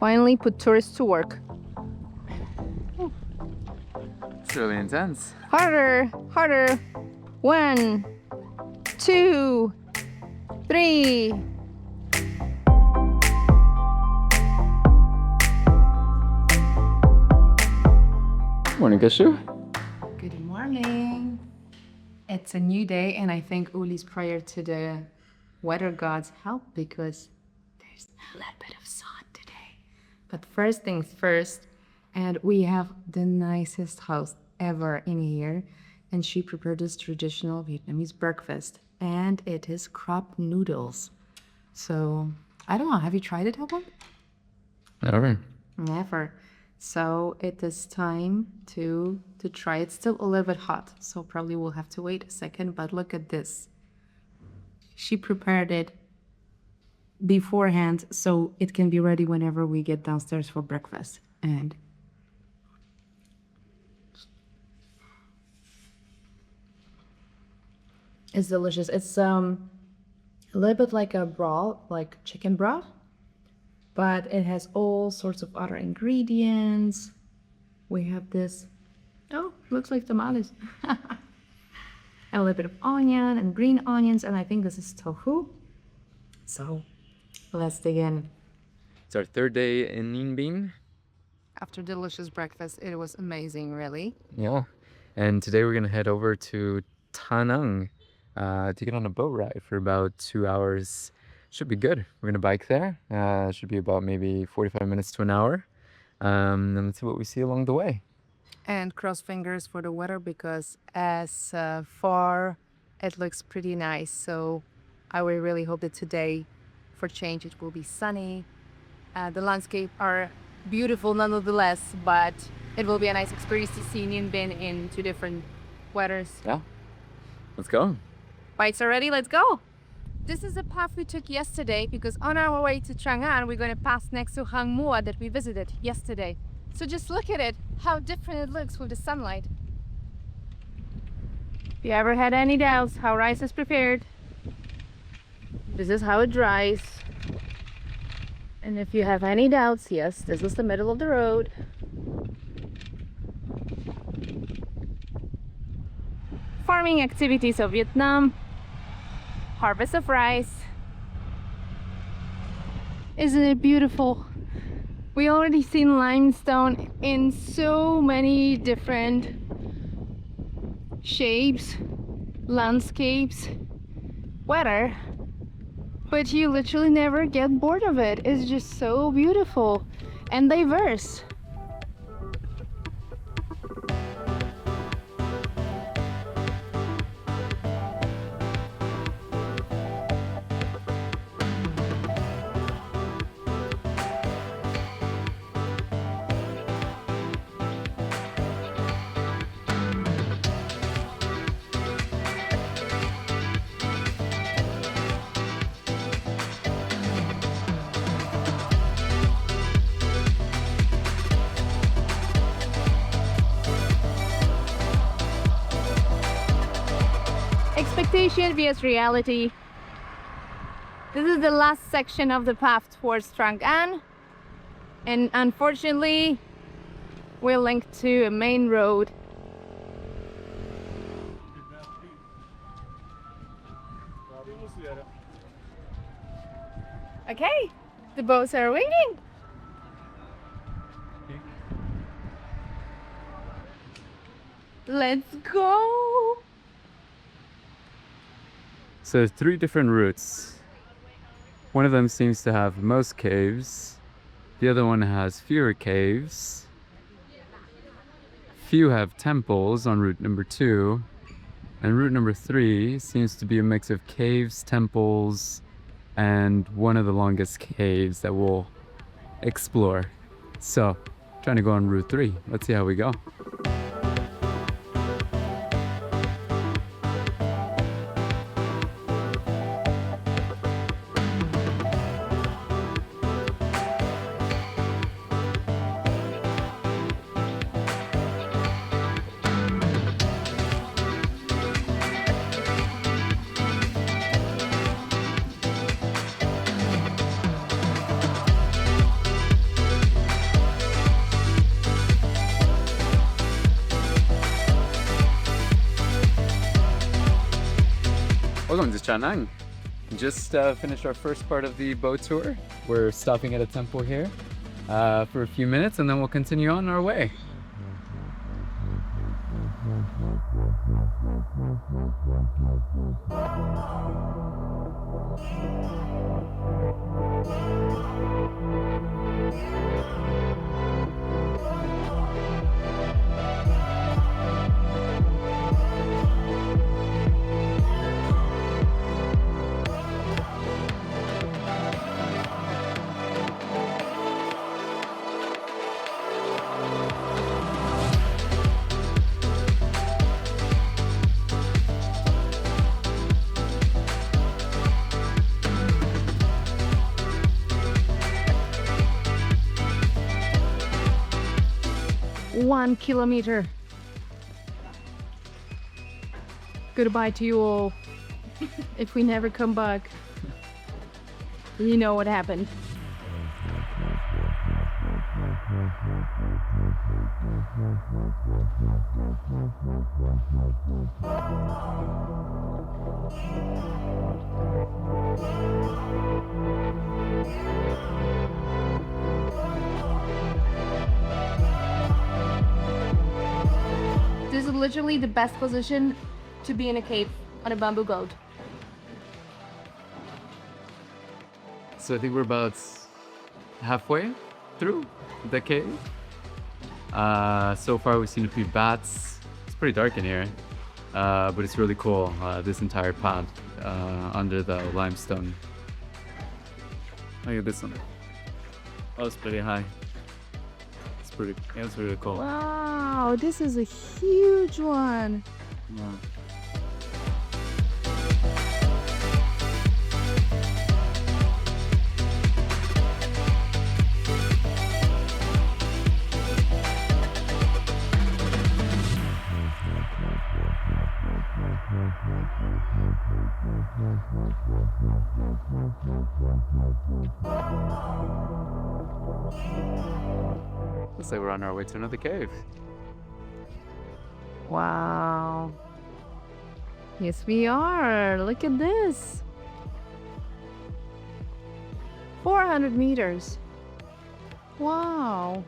finally put tourists to work. It's really intense. Harder, harder. 1, 2, 3. Morning, Kashu. Good morning. It's a new day, and I thank Uli's prayer to the weather gods help because there's a little bit of sun today. But first things first, and we have the nicest house ever in here, and she prepared this traditional Vietnamese breakfast, and it is crab noodles. So I don't know, have you tried it, Helmut? Never. Never. So it is time to try. It's still a little bit hot, so probably we'll have to wait a second, but look at this. She prepared it beforehand so it can be ready whenever we get downstairs for breakfast. And it's delicious. It's a little bit like a broth, like chicken broth, but it has all sorts of other ingredients. We have this, oh, looks like tamales. And a little bit of onion and green onions, and I think this is tofu. So let's dig in. It's our third day in Ninh Binh. After delicious breakfast, it was amazing, really. Yeah. And today we're going to head over to Da Nang to get on a boat ride for about 2 hours. Should be good. We're going to bike there. Should be about maybe 45 minutes to an hour. And let's see what we see along the way. And cross fingers for the weather because as far it looks pretty nice. So I will really hope that today, for change, it will be sunny. The landscape are beautiful nonetheless, but it will be a nice experience to see Ninh Binh in 2 different weathers. Yeah. Let's go. Bikes are ready, let's go. This is the path we took yesterday because on our way to Trang An, we're going to pass next to Hang Mua that we visited yesterday. So just look at it, how different it looks with the sunlight. If you ever had any doubts how rice is prepared, this is how it dries. And if you have any doubts, yes, this is the middle of the road. Farming activities of Vietnam. Harvest of rice. Isn't it beautiful? We already seen limestone in so many different shapes, landscapes, weather, but you literally never get bored of it. It's just so beautiful and diverse. Expectation vs reality. This is the last section of the path towards Trang An, and unfortunately we're linked to a main road. Okay, the boats are waiting. Let's go. So 3 different routes. One of them seems to have most caves. The other one has fewer caves. Few have temples on route number 2. And route number 3 seems to be a mix of caves, temples, and one of the longest caves that we'll explore. So, trying to go on route 3. Let's see how we go. Trang An. Just finished our first part of the boat tour. We're stopping at a temple here for a few minutes and then we'll continue on our way. One kilometer. Goodbye to you all. If we never come back, you know what happened. This is literally the best position to be in a cave on a bamboo boat. So I think we're about halfway through the cave. So far we've seen a few bats. It's pretty dark in here, but it's really cool. This entire pond under the limestone. Look at this one. Oh, it's pretty high. It's really cool. Wow, this is a huge one. Yeah. Looks like we're on our way to another cave. Wow. Yes, we are. Look at this. 400 meters. Wow.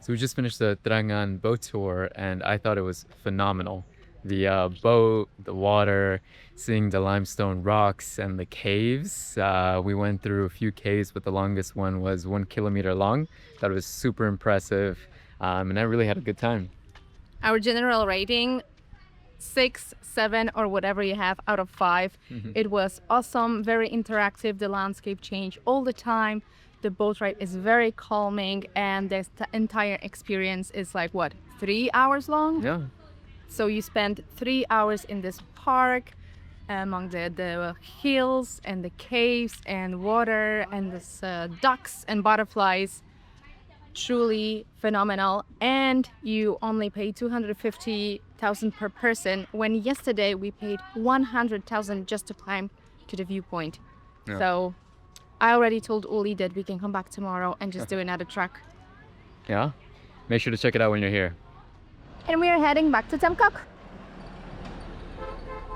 So we just finished the Trang An boat tour, and I thought it was phenomenal. The boat, the water, seeing the limestone rocks and the caves. We went through a few caves, but the longest one was 1 kilometer long. Thought it was super impressive, and I really had a good time. Our general rating, 6, 7, or whatever you have out of 5. It was awesome, very interactive. The landscape changed all the time. The boat ride is very calming, and the entire experience is like what, 3 hours long? Yeah. So you spend 3 hours in this park among the hills and the caves and water and this ducks and butterflies. Truly phenomenal. And you only pay 250,000 per person, when yesterday we paid 100,000 just to climb to the viewpoint. Yeah. So I already told Uli that we can come back tomorrow and just do another trek. Yeah? Make sure to check it out when you're here. And we are heading back to Tamkok.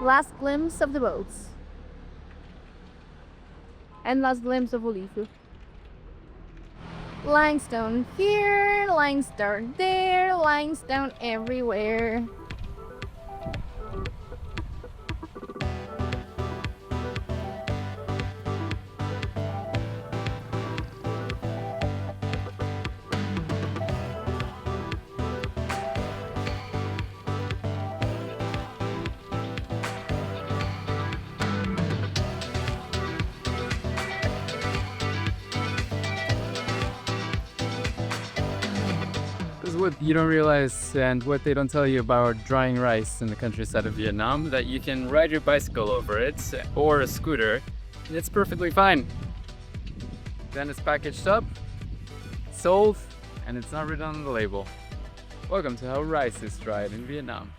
Last glimpse of the boats. And last glimpse of Olifu. Limestone here, limestone there, limestone everywhere. This is what you don't realize and what they don't tell you about drying rice in the countryside of Vietnam, that you can ride your bicycle over it or a scooter and it's perfectly fine. Then it's packaged up, sold, and it's not written on the label. Welcome to how rice is dried in Vietnam.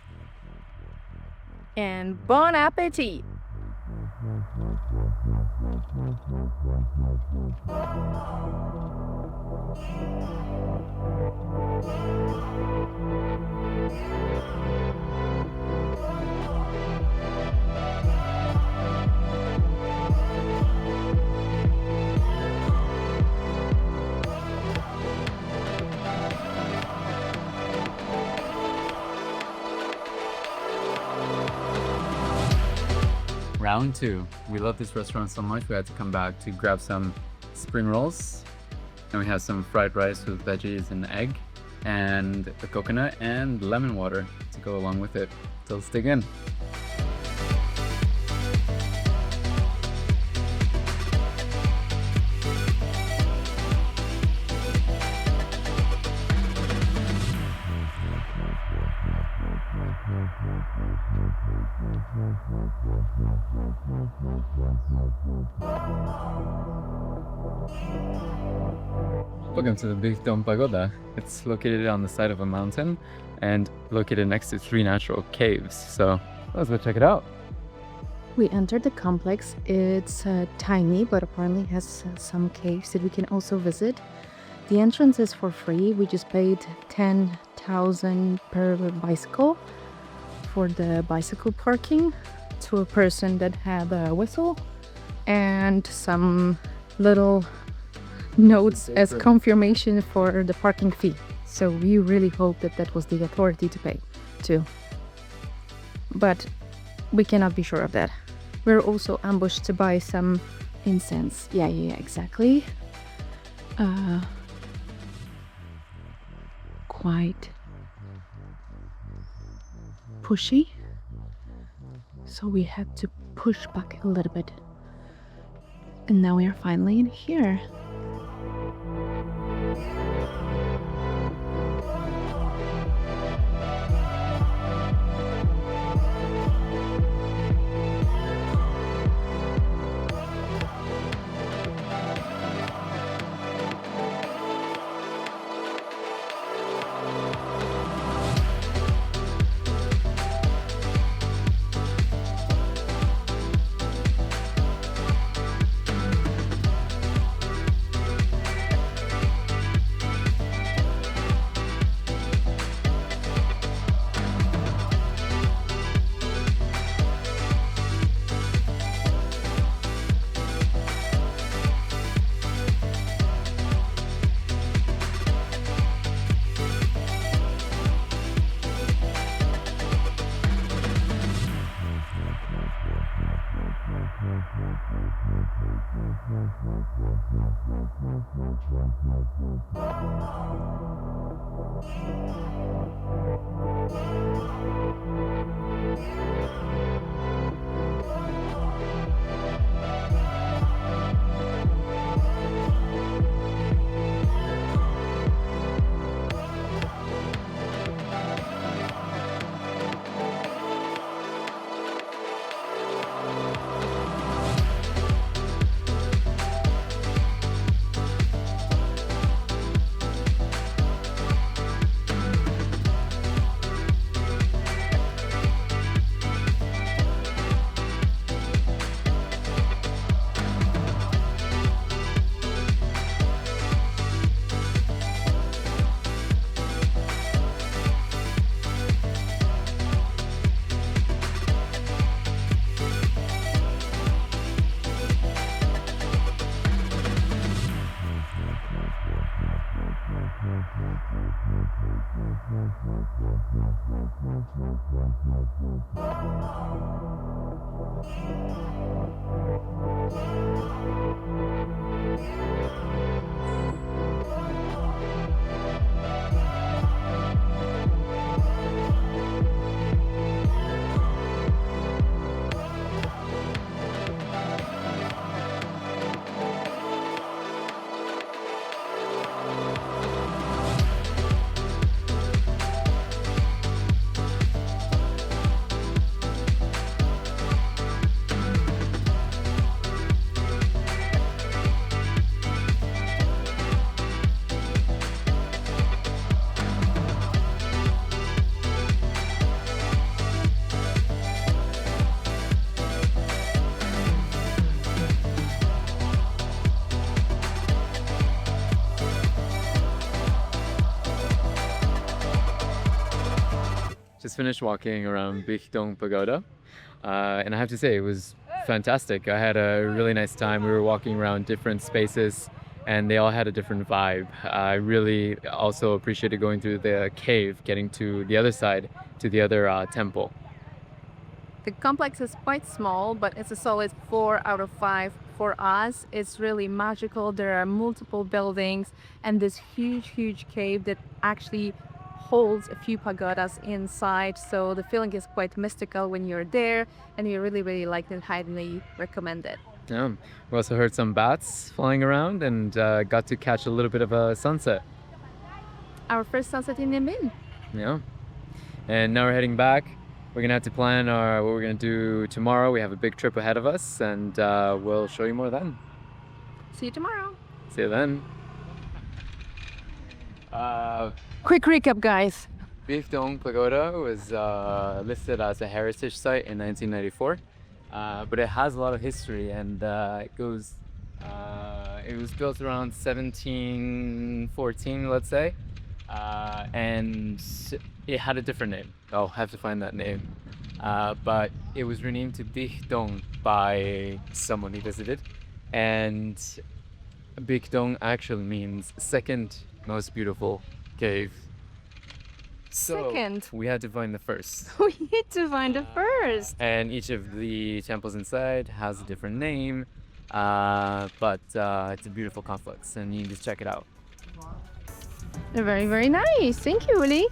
And bon appetit! Round 2. We love this restaurant so much we had to come back to grab some spring rolls. And we have some fried rice with veggies and egg, and the coconut and lemon water to go along with it. So let's dig in. Welcome to the Bich Dong Pagoda. It's located on the side of a mountain and located next to 3 natural caves. So let's go check it out. We entered the complex. It's tiny, but apparently has some caves that we can also visit. The entrance is for free. We just paid 10,000 per bicycle for the bicycle parking to a person that had a whistle and some little notes as confirmation for the parking fee. So we really hope that that was the authority to pay too. But we cannot be sure of that. We're also ambushed to buy some incense. Yeah, exactly. Quite pushy. So we had to push back a little bit. And now we are finally in here. Just finished walking around Bich Dong Pagoda, and I have to say it was fantastic. I had a really nice time. We were walking around different spaces, and they all had a different vibe. I really also appreciated going through the cave, getting to the other side, to the other temple. The complex is quite small, but it's a solid 4 out of 5 for us. It's really magical. There are multiple buildings and this huge cave that actually holds a few pagodas inside. So the feeling is quite mystical when you're there, and we really liked it. Highly recommend it. Yeah. We also heard some bats flying around and got to catch a little bit of a sunset. Our first sunset in Ninh Binh. Yeah. And now we're heading back. We're gonna have to plan what we're gonna do tomorrow. We have a big trip ahead of us, and we'll show you more then. See you tomorrow. See you then. Quick recap, guys. Bich Dong Pagoda was listed as a heritage site in 1994, but it has a lot of history, and it was built around 1714, let's say, and it had a different name. I'll have to find that name, but it was renamed to Bich Dong by someone he visited, and Bich Dong actually means second most beautiful cave. So Second. we had to find the first. We need to find the first. And each of the temples inside has a different name, but it's a beautiful complex, and you can just check it out. Very nice. Thank you, Uli.